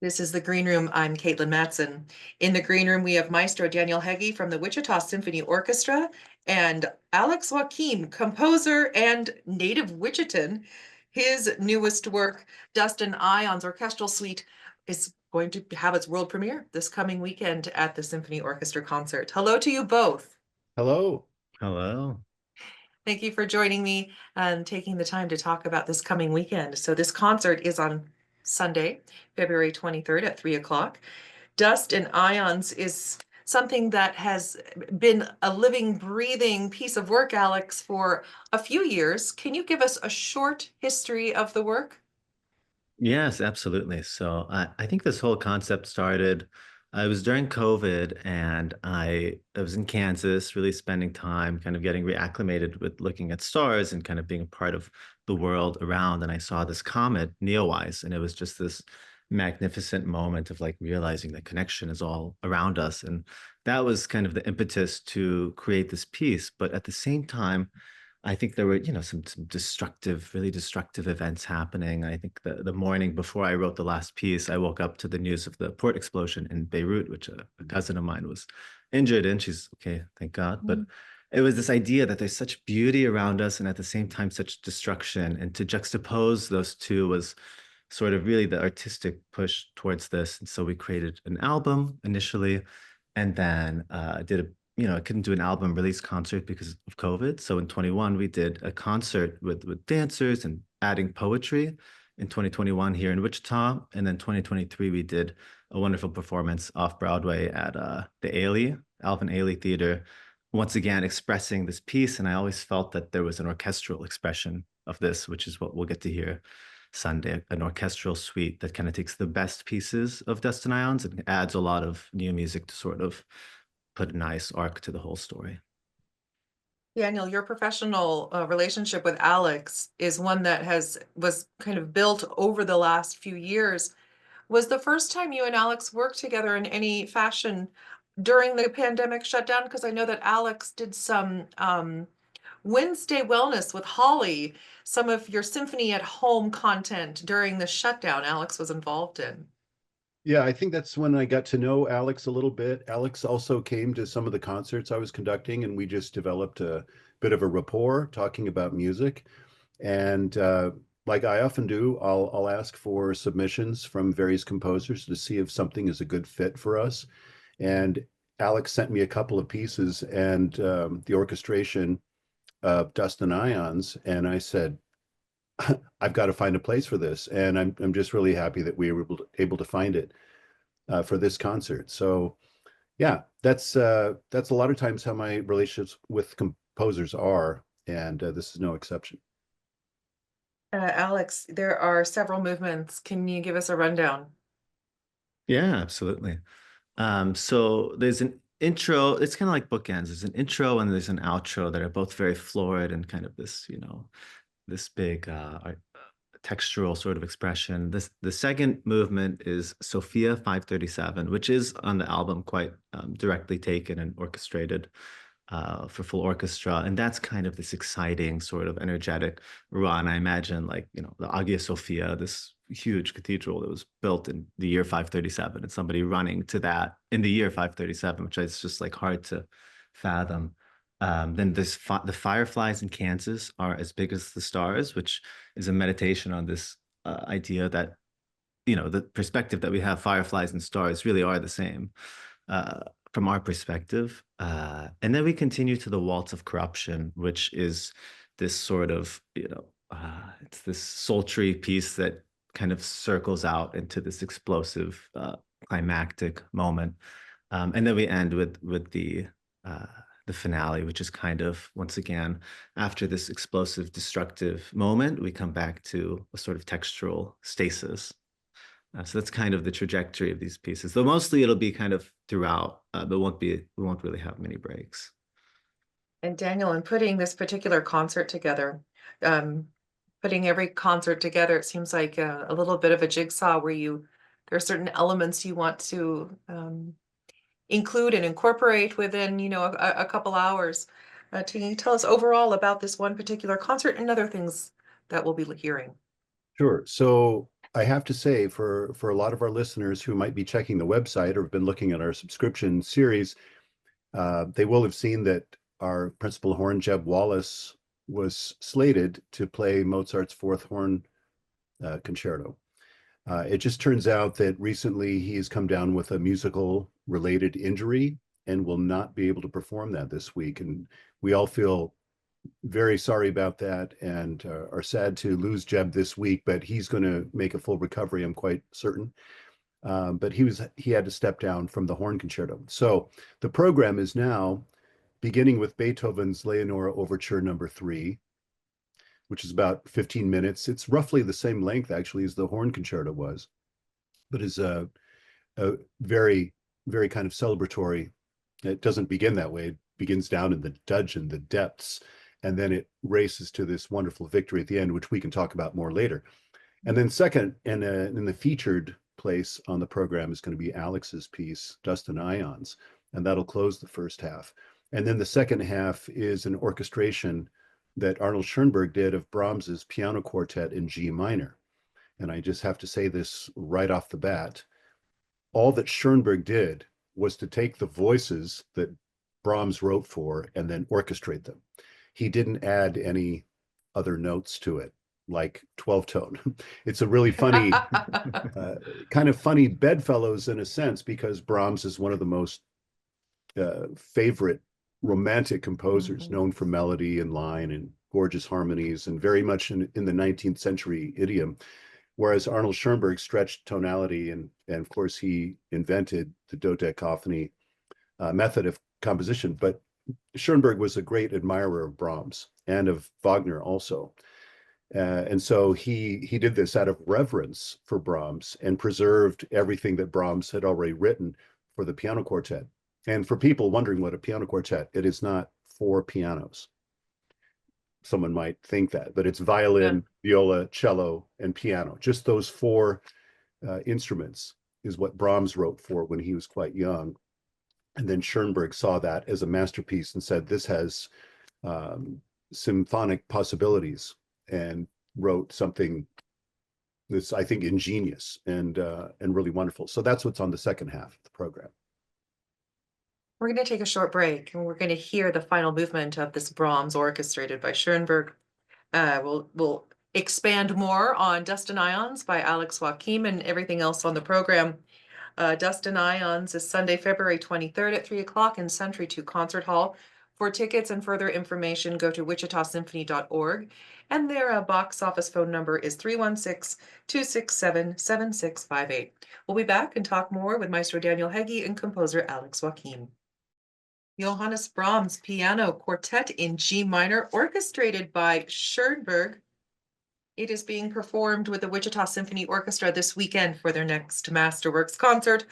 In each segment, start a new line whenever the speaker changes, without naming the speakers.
This is the Green Room. I'm Katelyn Mattson. In the Green Room, we have Maestro Daniel Hege from the Wichita Symphony Orchestra and Alex Wakim, composer and native Wichitan. His newest work, Dust and Ions Orchestral Suite, is going to have its world premiere this coming weekend at the Symphony Orchestra concert. Hello to you both.
Hello.
Hello.
Thank you for joining me and taking the time to talk about this coming weekend. So this concert is on Sunday, February 23rd at 3 o'clock. Dust and Ions is something that has been a living, breathing piece of work, Alex, for a few years. Can you give us a short history of the work?
Yes, absolutely. So I think this whole concept started, I was during COVID and I was in Kansas, really spending time kind of getting reacclimated with looking at stars and kind of being a part of the world around. And I saw this comet, Neowise, and it was just this magnificent moment of like realizing that connection is all around us. And that was kind of the impetus to create this piece. But at the same time, I think there were, some destructive, really destructive events happening. I think the morning before I wrote the last piece, I woke up to the news of the port explosion in Beirut, which a cousin of mine was injured in. She's okay, thank God. But it was this idea that there's such beauty around us and at the same time such destruction. And to juxtapose those two was sort of really the artistic push towards this. And so we created an album initially, and then did a I couldn't do an album release concert because of COVID. So in 21, we did a concert with dancers and adding poetry in 2021 here in Wichita. And then 2023, we did a wonderful performance off Broadway at the Ailey, Alvin Ailey Theater, once again expressing this piece. And I always felt that there was an orchestral expression of this, which is what we'll get to hear Sunday, an orchestral suite that kind of takes the best pieces of Dust and Ions and adds a lot of new music to sort of put a nice arc to the whole story.
Daniel, your professional relationship with Alex is one that was kind of built over the last few years. Was the first time you and Alex worked together in any fashion during the pandemic shutdown? Because I know that Alex did some Wednesday Wellness with Holly, some of your symphony at home content during the shutdown Alex was involved in.
Yeah, I think that's when I got to know Alex a little bit. Alex also came to some of the concerts I was conducting, and we just developed a bit of a rapport talking about music. And like I often do, I'll ask for submissions from various composers to see if something is a good fit for us. And Alex sent me a couple of pieces and the orchestration of Dust and Ions, and I said, I've got to find a place for this, and I'm just really happy that we were able to find it for this concert. So yeah, that's a lot of times how my relationships with composers are, and this is no exception.
Alex, there are several movements. Can you give us a rundown?
Yeah, absolutely. So there's an intro, it's kind of like bookends. There's an intro and there's an outro that are both very florid and kind of this, this big textural sort of expression. The second movement is Sophia 537, which is on the album quite directly taken and orchestrated for full orchestra. And that's kind of this exciting sort of energetic run. I imagine like, the Hagia Sophia, this huge cathedral that was built in the year 537 and somebody running to that in the year 537, which is just like hard to fathom. Then the fireflies in Kansas are as big as the stars, which is a meditation on this idea that, the perspective that we have, fireflies and stars really are the same from our perspective. And then we continue to the Waltz of Corruption, which is this sort of, it's this sultry piece that kind of circles out into this explosive climactic moment. And then we end with the finale, which is kind of, once again, after this explosive, destructive moment, we come back to a sort of textural stasis. So that's kind of the trajectory of these pieces. Though mostly it'll be kind of throughout, but we won't really have many breaks.
And Daniel, in putting this particular concert together, um, putting every concert together, it seems like a little bit of a jigsaw where there are certain elements you want to include and incorporate within, a couple hours. Can you tell us overall about this one particular concert and other things that we'll be hearing?
Sure. So I have to say, for a lot of our listeners who might be checking the website or have been looking at our subscription series, they will have seen that our principal horn, Jeb Wallace, was slated to play Mozart's Fourth Horn Concerto. It just turns out that recently he has come down with a musical related injury and will not be able to perform that this week. And we all feel very sorry about that and are sad to lose Jeb this week, but he's going to make a full recovery, I'm quite certain. But he had to step down from the horn concerto. So the program is now beginning with Beethoven's Leonore Overture Number 3, which is about 15 minutes. It's roughly the same length actually as the horn concerto was, but is a very, very kind of celebratory. It doesn't begin that way. It begins down in the dudgeon, the depths, and then it races to this wonderful victory at the end, which we can talk about more later. And then second, and in the featured place on the program is going to be Alex's piece, Dust and Ions, and that'll close the first half. And then the second half is an orchestration that Arnold Schoenberg did of Brahms's piano quartet in G minor. And I just have to say this right off the bat. All that Schoenberg did was to take the voices that Brahms wrote for and then orchestrate them. He didn't add any other notes to it, like 12 tone. It's a really funny, kind of funny bedfellows in a sense, because Brahms is one of the most favorite romantic composers, known for melody and line and gorgeous harmonies, and very much in the 19th century idiom. Whereas Arnold Schoenberg stretched tonality, and of course he invented the dodecaphony method of composition. But Schoenberg was a great admirer of Brahms and of Wagner also. And so he did this out of reverence for Brahms and preserved everything that Brahms had already written for the piano quartet. And for people wondering what a piano quartet, it is not 4 pianos. Someone might think that, but it's violin, viola, cello, and piano. Just those 4 instruments is what Brahms wrote for when he was quite young. And then Schoenberg saw that as a masterpiece and said, this has symphonic possibilities, and wrote something that's, I think, ingenious and really wonderful. So that's what's on the second half of the program.
We're going to take a short break, and we're going to hear the final movement of this Brahms orchestrated by Schoenberg. We'll expand more on Dust and Ions by Alex Wakim and everything else on the program. Dust and Ions is Sunday, February 23rd at 3 o'clock in Century 2 Concert Hall. For tickets and further information, go to wichitasymphony.org, and their box office phone number is 316-267-7658. We'll be back and talk more with Maestro Daniel Hege and composer Alex Wakim. Johannes Brahms Piano Quartet in G minor, orchestrated by Schoenberg. It is being performed with the Wichita Symphony Orchestra this weekend for their next Masterworks concert.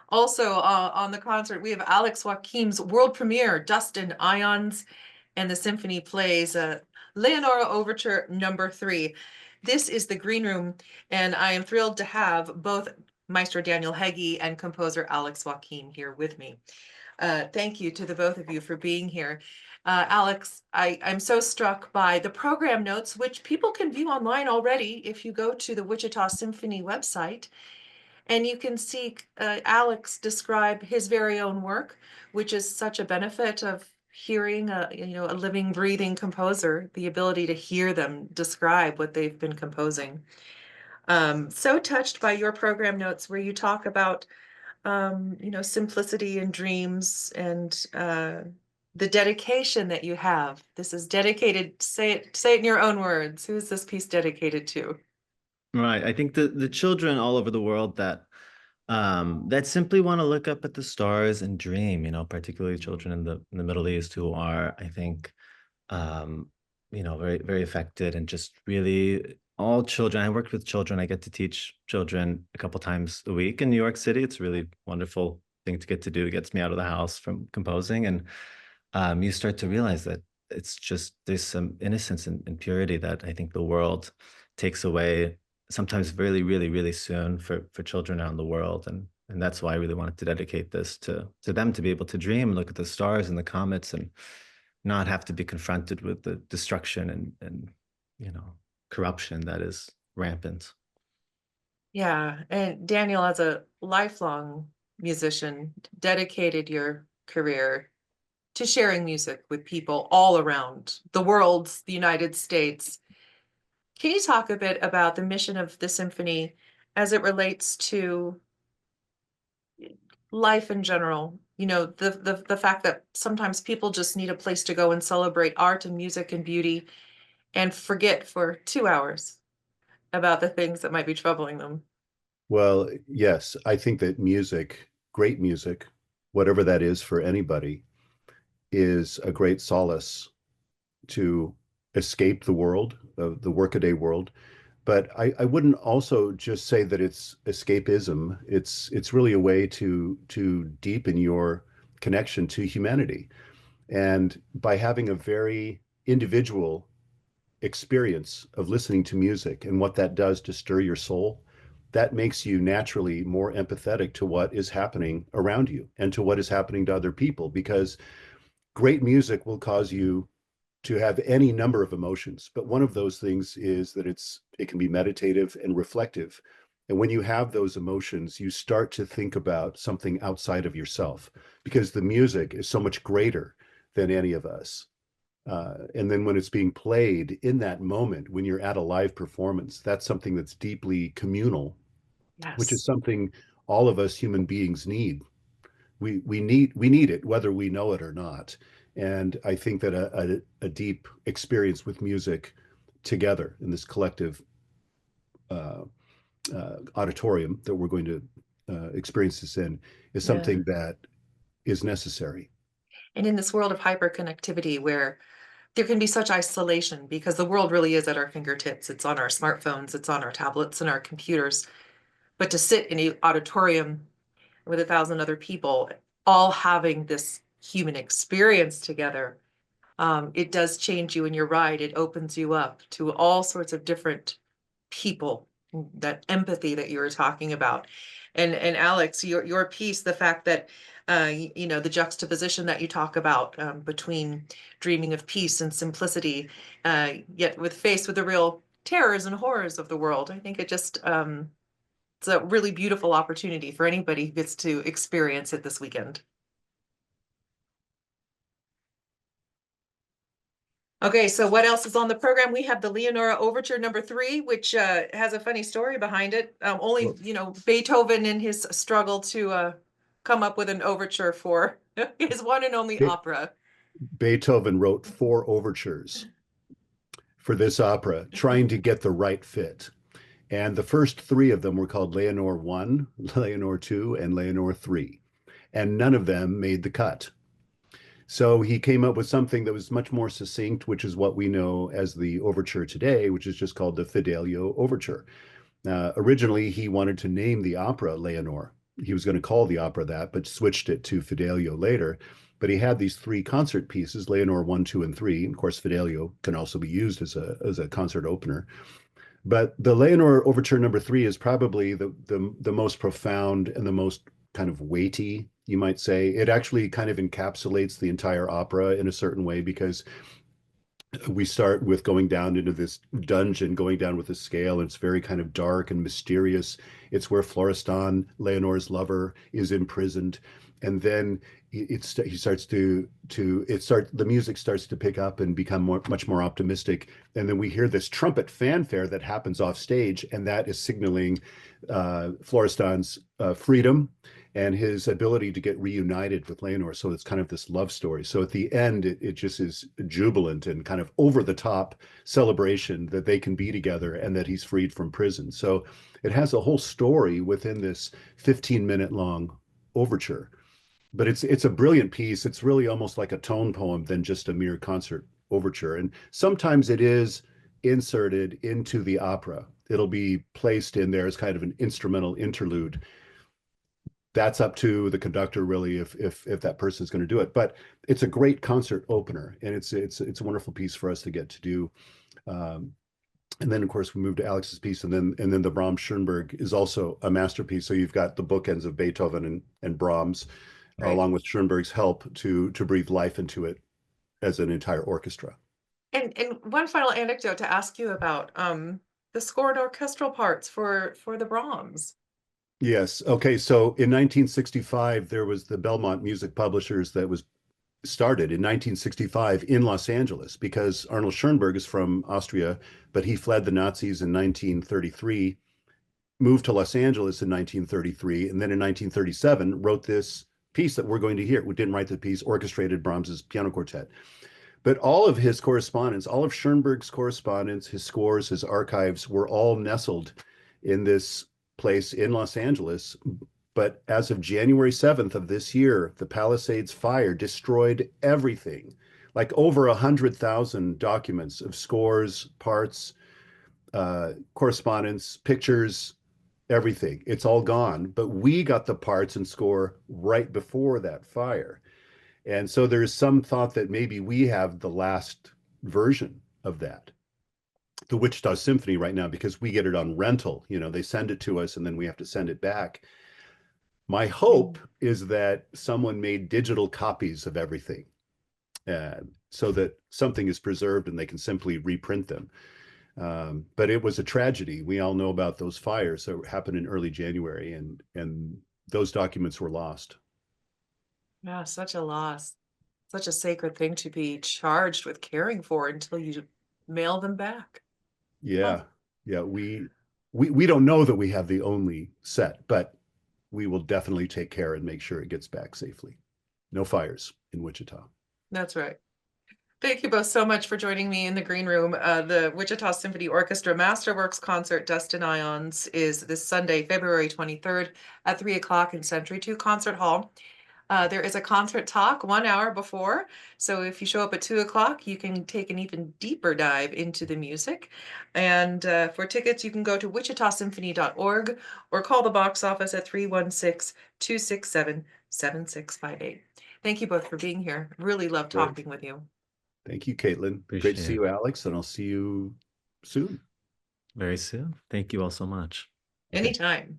Also on the concert, we have Alex Wakim's world premiere, Dust and Ions, and the symphony plays Leonore Overture Number 3. This is the Green Room, and I am thrilled to have both Maestro Daniel Hege and composer Alex Wakim here with me. Thank you to the both of you for being here. Alex, I'm so struck by the program notes, which people can view online already if you go to the Wichita Symphony website. And you can see Alex describe his very own work, which is such a benefit of hearing a living, breathing composer, the ability to hear them describe what they've been composing. So touched by your program notes where you talk about simplicity and dreams and the dedication that you have. This is dedicated, say it in your own words. Who is this piece dedicated to?
Right. I think the children all over the world that simply want to look up at the stars and dream, particularly children in the Middle East who are, I think, very, very affected, and just really all children. I worked with children. I get to teach children a couple times a week in New York City. It's a really wonderful thing to get to do. It gets me out of the house from composing, and you start to realize that it's just, there's some innocence and purity that I think the world takes away sometimes really, really, really soon for children around the world. And that's why I really wanted to dedicate this to them, to be able to dream, look at the stars and the comets, and not have to be confronted with the destruction and corruption that is rampant.
Yeah, and Daniel, as a lifelong musician, dedicated your career to sharing music with people all around the world, the United States. Can you talk a bit about the mission of the symphony as it relates to life in general? You know, the fact that sometimes people just need a place to go and celebrate art and music and beauty and forget for 2 hours about the things that might be troubling them.
Well, yes, I think that music, great music, whatever that is for anybody, is a great solace to escape the world, the workaday world. But I wouldn't also just say that it's escapism. It's really a way to deepen your connection to humanity. And by having a very individual experience of listening to music and what that does to stir your soul, that makes you naturally more empathetic to what is happening around you and to what is happening to other people, because great music will cause you to have any number of emotions. But one of those things is that it can be meditative and reflective. And when you have those emotions, you start to think about something outside of yourself, because the music is so much greater than any of us. And then when it's being played in that moment, when you're at a live performance, that's something that's deeply communal, which is
Yes.
something all of us human beings need. We need it whether we know it or not. And I think that a deep experience with music together in this collective uh, auditorium that we're going to experience this in is
Yeah.
something that is necessary.
And in this world of hyperconnectivity where there can be such isolation because the world really is at our fingertips. It's on our smartphones, it's on our tablets and our computers. But to sit in an auditorium with 1,000 other people, all having this human experience together, it does change you in your ride. It opens you up to all sorts of different people, that empathy that you were talking about. And Alex, your piece, the fact that you know, the juxtaposition that you talk about between dreaming of peace and simplicity, yet with faced with the real terrors and horrors of the world. I think it just it's a really beautiful opportunity for anybody who gets to experience it this weekend. Okay, so what else is on the program? We have the Leonora Overture number 3, which has a funny story behind it. Only,
Well,
you know, Beethoven in his struggle to come up with an overture for his one and only opera.
Beethoven wrote 4 overtures for this opera, trying to get the right fit. And the first 3 of them were called Leonore 1, Leonore 2, and Leonore 3. And none of them made the cut. So he came up with something that was much more succinct, which is what we know as the overture today, which is just called the Fidelio Overture. Originally, he wanted to name the opera Leonore. He was going to call the opera that, but switched it to Fidelio later. But he had these 3 concert pieces, Leonore 1, 2, and 3. And of course, Fidelio can also be used as a concert opener. But the Leonore Overture number 3 is probably the most profound and the most kind of weighty, you might say. It actually kind of encapsulates the entire opera in a certain way, because we start with going down into this dungeon, going down with a scale. It's very kind of dark and mysterious. It's where Florestan, Leonore's lover, is imprisoned. And then he starts the music starts to pick up and become much more optimistic. And then we hear this trumpet fanfare that happens off stage, and that is signaling Florestan's freedom and his ability to get reunited with Leonore. So it's kind of this love story. So at the end, it just is jubilant and kind of over the top celebration that they can be together and that he's freed from prison. So it has a whole story within this 15-minute long overture. But it's a brilliant piece. It's really almost like a tone poem than just a mere concert overture. And sometimes it is inserted into the opera. It'll be placed in there as kind of an instrumental interlude. That's up to the conductor, really, if that person is going to do it. But it's a great concert opener, and it's a wonderful piece for us to get to do. Um, and then, of course, we move to Alex's piece, and then the Brahms Schoenberg is also a masterpiece. So you've got the bookends of Beethoven and Brahms,
Right.
along with Schoenberg's help to breathe life into it as an entire orchestra.
And one final anecdote to ask you about. the score and orchestral parts for the Brahms.
Yes. Okay. So in 1965, there was the Belmont Music Publishers that was started in 1965 in Los Angeles because Arnold Schoenberg is from Austria, but he fled the Nazis in 1933, moved to Los Angeles in 1933, and then in 1937 wrote this piece that we're going to hear. We didn't write the piece, orchestrated Brahms's piano quartet. But all of his correspondence, all of Schoenberg's correspondence, his scores, his archives were all nestled in this place in Los Angeles. But as of January 7th of this year, the Palisades fire destroyed everything, like over 100,000 documents of scores, parts, correspondence, pictures, everything. It's all gone. But we got the parts and score right before that fire. And so there's some thought that maybe we have the last version of that, the Wichita Symphony right now, because we get it on rental. You know, they send it to us and then we have to send it back. My hope is that someone made digital copies of everything so that something is preserved and they can simply reprint them. But it was a tragedy. We all know about those fires that happened in early January, and those documents were lost.
Yeah, such a loss. Such a sacred thing to be charged with caring for until you mail them back.
Yeah. Yeah. We don't know that we have the only set, but we will definitely take care and make sure it gets back safely. No fires in Wichita.
That's right. Thank you both so much for joining me in the green room. The Wichita Symphony Orchestra Masterworks concert, Dust and Ions, is this Sunday, February 23rd at 3 o'clock in Century 2 Concert Hall. There is a concert talk 1 hour before. So if you show up at 2 o'clock, you can take an even deeper dive into the music. And for tickets, you can go to wichitasymphony.org or call the box office at 316-267-7658. Thank you both for being here. Really love talking with you.
Thank you, Katelyn. Great to see you, Alex, and I'll see you soon.
Very soon. Thank you all so much.
Anytime.